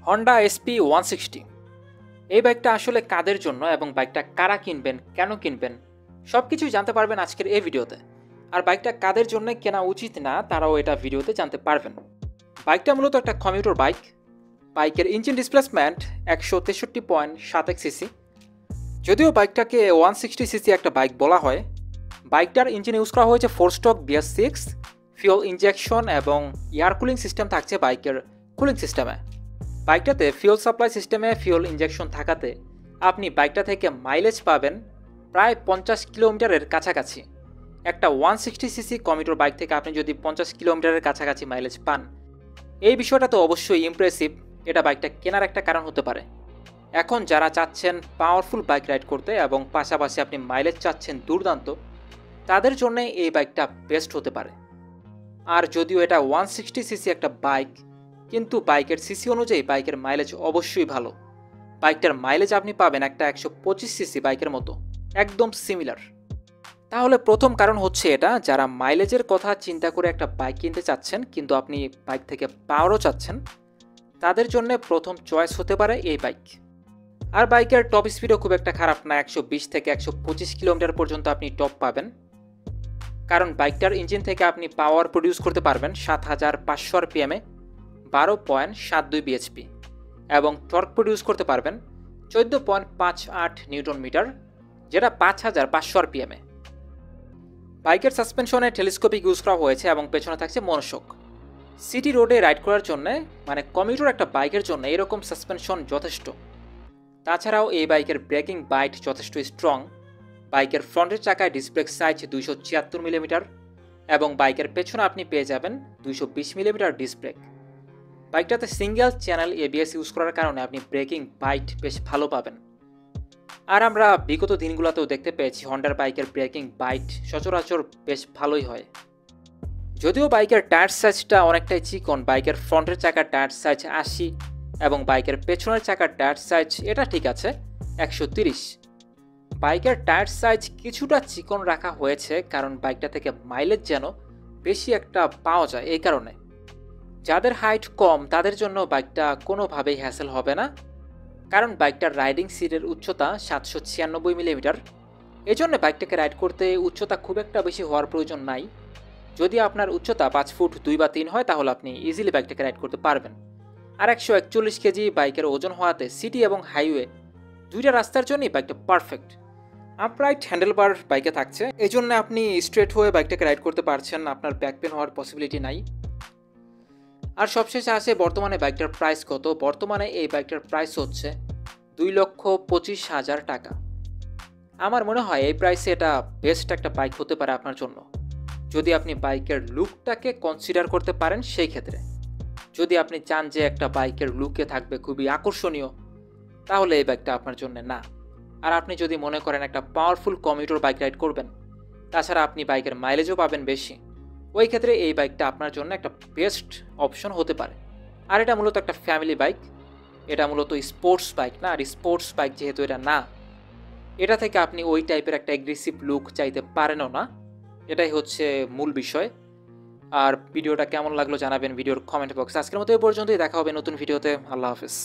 Honda SP 160 এই বাইকটা আসলে কাদের জন্য এবং বাইকটা কারা কিনবেন, কেন কিনবেন, সব কিছুই জানতে পারবেন আজকের এই ভিডিওতে। আর বাইকটা কাদের জন্য কেনা উচিত না তারাও এটা ভিডিওতে জানতে পারবেন। বাইকটা মূলত একটা কমিউটার বাইক। বাইকের ইঞ্জিন ডিসপ্লেসমেন্ট 163.7 সিসি। যদিও বাইকটাকে 160 সিসি একটা বাইক বলা হয়, বাইকটার ইঞ্জিন ইউজ করা হয়েছে 4 স্ট্রোক BS6, ফিউল ইনজেকশন এবং এয়ার কুলিং সিস্টেম থাকছে বাইকের কুলিং সিস্টেমে। বাইকটাতে ফিউল সাপ্লাই সিস্টেমে ফিউল ইনজেকশন থাকাতে আপনি বাইকটা থেকে মাইলেজ পাবেন প্রায় 50 কিলোমিটারের কাছাকাছি। একটা 160 সিসি কমিউটার বাইক থেকে আপনি যদি 50 কিলোমিটারের কাছাকাছি মাইলেজ পান, এই বিষয়টা তো অবশ্যই ইমপ্রেসিভ। এটা বাইকটা কেনার একটা কারণ হতে পারে। এখন যারা চাচ্ছেন পাওয়ারফুল বাইক রাইড করতে এবং পাশাপাশি আপনি মাইলেজ চাচ্ছেন দুর্দান্ত, তাদের জন্য এই বাইকটা বেস্ট হতে পারে। আর যদিও এটা 160 সিসি একটা বাইক, কিন্তু বাইকের সিসি অনুযায়ী বাইকের মাইলেজ অবশ্যই ভালো। বাইকটার মাইলেজ আপনি পাবেন একটা 125 সিসি বাইকের মতো, একদম সিমিলার। তাহলে প্রথম কারণ হচ্ছে এটা, যারা মাইলেজের কথা চিন্তা করে একটা বাইক কিনতে চাচ্ছেন কিন্তু আপনি বাইক থেকে পাওয়ারও চাচ্ছেন, তাদের জন্য প্রথম চয়েস হতে পারে এই বাইক। আর বাইকের টপ স্পিডও খুব একটা খারাপ না, 120 থেকে 125 কিলোমিটার পর্যন্ত আপনি টপ পাবেন। কারণ বাইকটার ইঞ্জিন থেকে আপনি পাওয়ার প্রডিউস করতে পারবেন 7500 RPM-এ 12.72 বিএইচপি এবং টর্ক প্রডিউস করতে পারবেন 14.58 নিউটন মিটার, যেটা 5500 RPM-এ। বাইকের সাসপেনশনে টেলিস্কোপিক ইউজ করা হয়েছে এবং পেছনে থাকছে মনোশক। সিটি রোডে রাইড করার জন্য, মানে কমিউটার একটা বাইকের জন্য এরকম সাসপেনশন যথেষ্ট। তাছাড়াও এই বাইকের ব্রেকিং বাইট যথেষ্ট স্ট্রং। বাইকের ফ্রন্টের চাকায় ডিস্ক ব্রেক সাইজ 276 মিলিমিটার এবং বাইকের পেছনে আপনি পেয়ে যাবেন 220 মিলিমিটার ডিস্ক ব্রেক। বাইকটাতে সিঙ্গেল চ্যানেল ABS ইউজ করার কারণে আপনি ব্রেকিং বাইট বেশ ভালো পাবেন। আর আমরা বিগত দিনগুলোতেও দেখতে পেয়েছি হন্ডার বাইকের ব্রেকিং বাইট সচরাচর বেশ ভালোই হয়। যদিও বাইকের টায়ার সাইজটা অনেকটাই চিকন, বাইকের ফ্রন্টের চাকার টায়ার সাইজ 80 এবং বাইকের পেছনের চাকার টায়ার সাইজ এটা ঠিক আছে 130। বাইকের টায়ার সাইজ কিছুটা চিকন রাখা হয়েছে কারণ বাইকটা থেকে মাইলেজ যেন বেশি একটা পাওয়া যায়। এই কারণে যাদের হাইট কম তাদের জন্য বাইকটা কোনোভাবেই হ্যাসেল হবে না, কারণ বাইকটার রাইডিং সিটের উচ্চতা 796 মিলিমিটার। এজন্য বাইকটাকে রাইড করতে উচ্চতা খুব একটা বেশি হওয়ার প্রয়োজন নাই। যদি আপনার উচ্চতা 5 ফুট 2 বা 3 হয় তাহলে আপনি ইজিলি বাইকটাকে রাইড করতে পারবেন। আর 141 কেজি বাইকের ওজন হওয়াতে সিটি এবং হাইওয়ে দুইটা রাস্তার জন্যই বাইকটা পারফেক্ট। আপরাইট হ্যান্ডেলবার বাইকে থাকছে, এই জন্য আপনি স্ট্রেট হয়ে বাইকটাকে রাইড করতে পারছেন, আপনার ব্যাক পেন হওয়ার পসিবিলিটি নাই। আর সবশেষে আসে বর্তমানে বাইকটার প্রাইস কত। বর্তমানে এই বাইকটার প্রাইস হচ্ছে 2,25,000 টাকা। আমার মনে হয় এই প্রাইসে এটা বেস্ট একটা বাইক হতে পারে আপনার জন্য, যদি আপনি বাইকের লুকটাকে কনসিডার করতে পারেন। সেই ক্ষেত্রে যদি আপনি চান যে একটা বাইকের লুকে থাকবে খুবই আকর্ষণীয়, তাহলে এই বাইকটা আপনার জন্য না। আর আপনি যদি মনে করেন একটা পাওয়ারফুল কমিউটার বাইক রাইড করবেন, তাছাড়া আপনি বাইকের মাইলেজও পাবেন বেশি, ওই ক্ষেত্রে এই বাইকটা আপনার জন্য একটা বেস্ট অপশন হতে পারে। আর এটা মূলত একটা ফ্যামিলি বাইক, এটা মূলত স্পোর্টস বাইক না। আর স্পোর্টস বাইক যেহেতু এটা না, এটা থেকে আপনি ওই টাইপের একটা অ্যাগ্রেসিভ লুক চাইতে পারেনও না। এটাই হচ্ছে মূল বিষয়। আর ভিডিওটা কেমন লাগলো জানাবেন ভিডিওর কমেন্ট বক্সে। আজকের মতো এই পর্যন্তই, দেখা হবে নতুন ভিডিওতে। আল্লাহ হাফেজ।